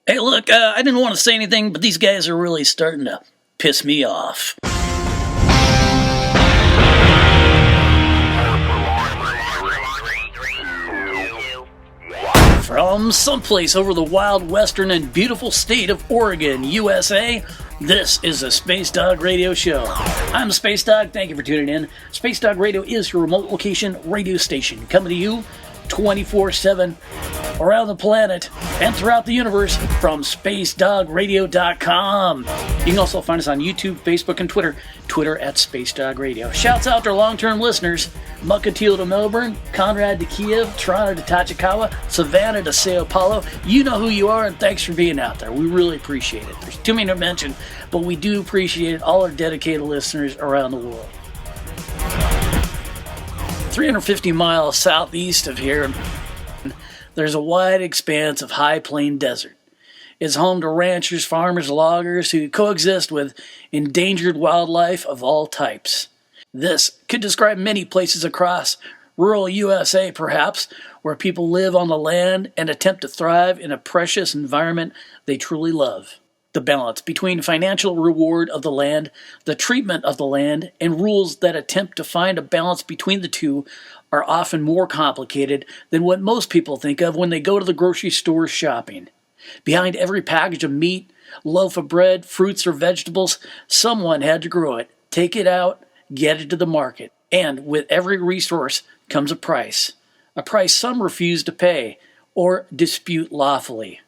Hey, look, I didn't want to say anything, but these guys are really starting to piss me off. From someplace over the wild western and beautiful state of Oregon, USA, this is the Space Dog Radio Show. I'm Space Dog. Thank you for tuning in. Space Dog Radio is your remote location radio station, coming to you 24/7 around the planet and throughout the universe from SpaceDogRadio.com. You can also find us on YouTube, Facebook, and Twitter. Twitter at Space Dog Radio. Shouts out to our long-term listeners: Mukilteo to Melbourne, Conrad to Kiev, Toronto to Tachikawa, Savannah to Sao Paulo. You know who you are, and thanks for being out there. We really appreciate it. There's too many to mention, but we do appreciate all our dedicated listeners around the world. 350 miles southeast of here, there's a wide expanse of high plain desert. It's home to ranchers, farmers, loggers who coexist with endangered wildlife of all types. This could describe many places across rural USA, perhaps, where people live on the land and attempt to thrive in a precious environment they truly love. The balance between financial reward of the land, the treatment of the land, and rules that attempt to find a balance between the two are often more complicated than what most people think of when they go to the grocery store shopping. Behind every package of meat, loaf of bread, fruits, or vegetables, someone had to grow it, take it out, get it to the market. And with every resource comes a price some refuse to pay or dispute lawfully.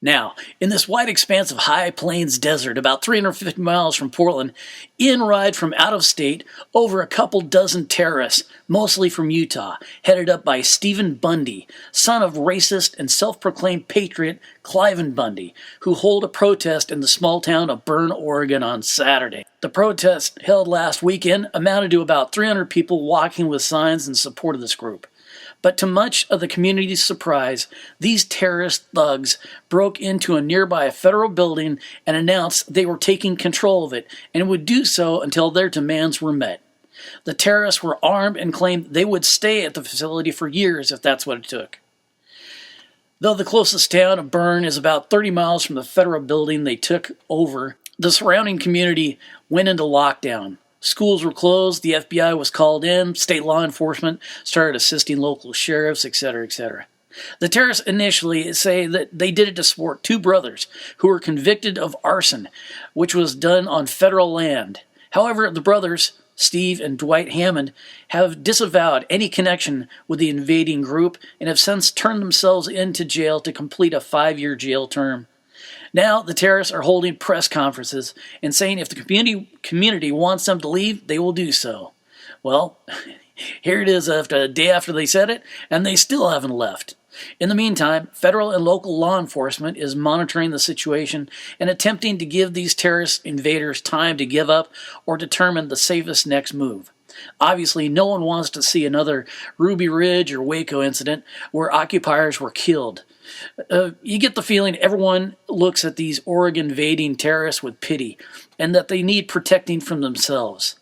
Now, in this wide expanse of high plains desert, about 350 miles from Portland, in ride from out of state over a couple dozen terrorists, mostly from Utah, headed up by Stephen Bundy, son of racist and self-proclaimed patriot Cliven Bundy, who hold a protest in the small town of Bern, Oregon on Saturday. The protest, held last weekend, amounted to about 300 people walking with signs in support of this group. But to much of the community's surprise, these terrorist thugs broke into a nearby federal building and announced they were taking control of it and would do so until their demands were met. The terrorists were armed and claimed they would stay at the facility for years if that's what it took. Though the closest town of Bern is about 30 miles from the federal building they took over, the surrounding community went into lockdown. Schools were closed, the FBI was called in, state law enforcement started assisting local sheriffs, etc., etc. The terrorists initially say that they did it to support two brothers who were convicted of arson, which was done on federal land. However, the brothers, Steve and Dwight Hammond, have disavowed any connection with the invading group and have since turned themselves into jail to complete a 5-year jail term. Now, the terrorists are holding press conferences and saying if the community wants them to leave, they will do so. Well, here it is after a day after they said it, and they still haven't left. In the meantime, federal and local law enforcement is monitoring the situation and attempting to give these terrorist invaders time to give up or determine the safest next move. Obviously, no one wants to see another Ruby Ridge or Waco incident where occupiers were killed. You get the feeling everyone looks at these Oregon invading terrorists with pity and that they need protecting from themselves.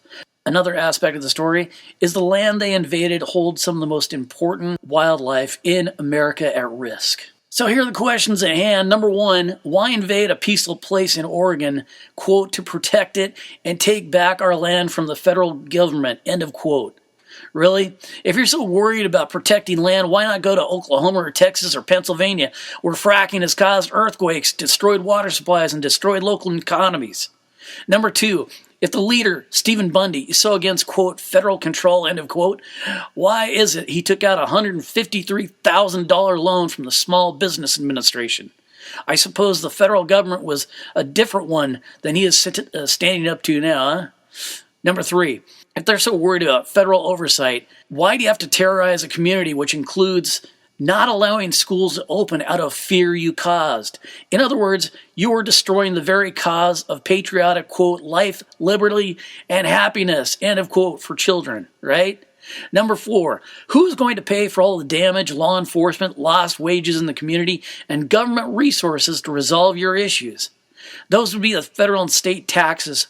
Another aspect of the story is the land they invaded holds some of the most important wildlife in America at risk. So here are the questions at hand. Number one, why invade a peaceful place in Oregon, quote, to protect it and take back our land from the federal government, end of quote. Really? If you're so worried about protecting land, why not go to Oklahoma or Texas or Pennsylvania, where fracking has caused earthquakes, destroyed water supplies, and destroyed local economies? Number two, if the leader, Stephen Bundy, is so against, quote, federal control, end of quote, why is it he took out a $153,000 loan from the Small Business Administration? I suppose the federal government was a different one than he is standing up to now, huh? Number three, if they're so worried about federal oversight, why do you have to terrorize a community which includes not allowing schools to open out of fear you caused? In other words, you are destroying the very cause of patriotic, quote, life, liberty, and happiness, end of quote, for children, right? Number four, who's going to pay for all the damage, law enforcement, lost wages in the community, and government resources to resolve your issues? Those would be the federal and state taxes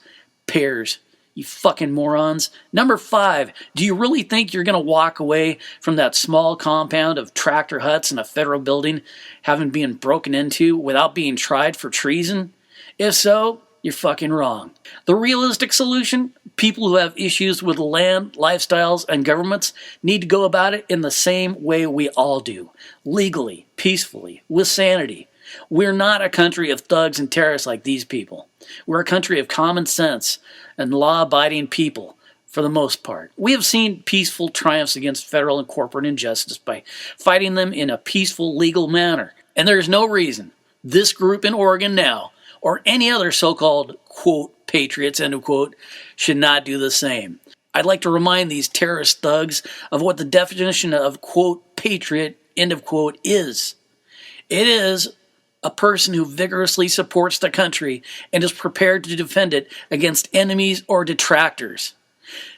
payers. you fucking morons. Number 5, do you really think you're going to walk away from that small compound of tractor huts in a federal building having been broken into without being tried for treason? If so, you're fucking wrong. The realistic solution? People who have issues with land, lifestyles, and governments need to go about it in the same way we all do. Legally, peacefully, with sanity. We're not a country of thugs and terrorists like these people. We're a country of common sense and law-abiding people, for the most part. We have seen peaceful triumphs against federal and corporate injustice by fighting them in a peaceful, legal manner. And there is no reason this group in Oregon now, or any other so-called, quote, patriots, end of quote, should not do the same. I'd like to remind these terrorist thugs of what the definition of, quote, patriot, end of quote, is. It is a person who vigorously supports the country and is prepared to defend it against enemies or detractors.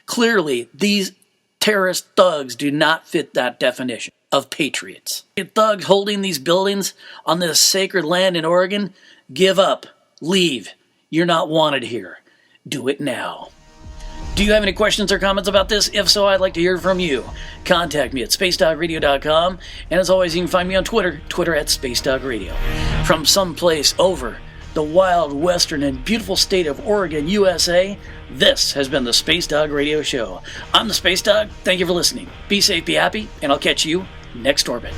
Clearly, these terrorist thugs do not fit that definition of patriots. Thugs holding these buildings on this sacred land in Oregon, give up, leave. You're not wanted here. Do it now. Do you have any questions or comments about this? If so, I'd like to hear from you. Contact me at spacedogradio.com, and as always, you can find me on Twitter at spacedogradio. From someplace over the wild, western, and beautiful state of Oregon, USA, this has been the Space Dog Radio Show. I'm the Space Dog. Thank you for listening. Be safe, be happy, and I'll catch you next orbit.